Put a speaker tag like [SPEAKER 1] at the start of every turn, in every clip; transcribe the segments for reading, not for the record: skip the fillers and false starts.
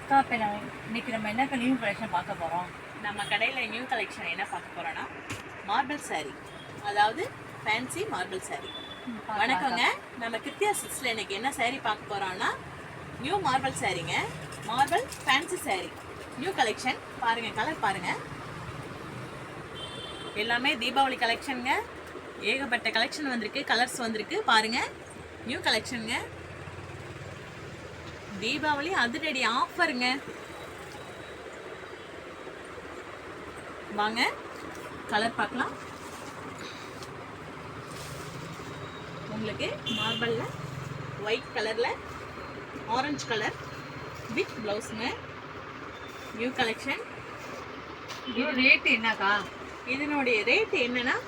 [SPEAKER 1] அக்கா இப்போ இன்னைக்கு நம்ம என்ன நியூ கலெக்ஷன் பார்க்க போகிறோம்?
[SPEAKER 2] நம்ம கடையில் நியூ கலெக்ஷன் என்ன பார்க்க போகிறோன்னா மார்பிள் saree, அதாவது ஃபேன்சி மார்பிள் saree. வணக்கங்க. நம்ம கிருத்தியா சிக்ஸில் இன்னைக்கு என்ன saree பார்க்க போகிறோன்னா நியூ மார்பிள் சாரீங்க, marble fancy saree, new collection. பாருங்கள், கலர் பாருங்கள், எல்லாமே தீபாவளி கலெக்ஷனுங்க. ஏகப்பட்ட கலெக்ஷன் வந்திருக்கு, கலர்ஸ் வந்திருக்கு. பாருங்கள், நியூ கலெக்ஷனுங்க, தீபாவளி அதிரடி ஆஃபருங்க. வாங்க கலர் பார்க்கலாம். உங்களுக்கு மார்பிளில் ஒயிட் கலரில் ஆரஞ்சு கலர் வித் ப்ளவுஸுங்க, நியூ கலெக்ஷன்.
[SPEAKER 1] இது ரேட்டு என்னக்கா?
[SPEAKER 2] இதனுடைய ரேட்டு என்னன்னா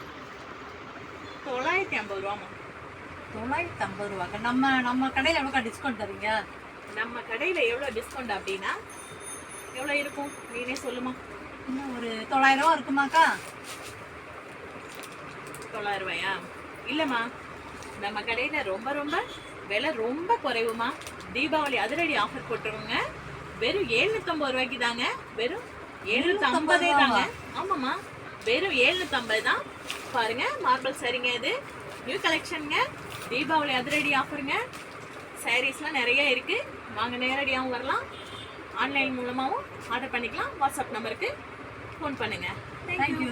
[SPEAKER 2] 950 ரூபாமா.
[SPEAKER 1] 950 ரூபாக்கா. நம்ம கடையில் எவ்வளோக்கா டிஸ்கவுண்ட் தரீங்க?
[SPEAKER 2] நம்ம கடையில் எவ்வளோ டிஸ்கவுண்ட் அப்படின்னா எவ்வளோ இருக்கும் நீனே சொல்லுமா?
[SPEAKER 1] இன்னும் ஒரு 900 ரூபா இருக்குமாக்கா?
[SPEAKER 2] 900 ரூபாயா? இல்லைம்மா, நம்ம கடையில் ரொம்ப விலை ரொம்ப குறைவுமா. தீபாவளி அதிரடி ஆஃபர் போட்டுருவோங்க. வெறும் 750 ரூபாய்க்கு தாங்க. வெறும் 750 தாங்க. ஆமாம்மா, வெறும் 750 தான். பாருங்க, மார்பிள் சரிங்க, இது நியூ கலெக்ஷனுங்க, தீபாவளி அதிரடி ஆஃபருங்க. சாரீஸ்லாம் நிறைய இருக்கு. வாங்க, நேரடியாகவும் வரலாம், ஆன்லைன் மூலமாகவும் ஆர்டர் பண்ணிக்கலாம். வாட்ஸ்அப் நம்பருக்கு ஃபோன் பண்ணுங்க. தேங்க்யூ.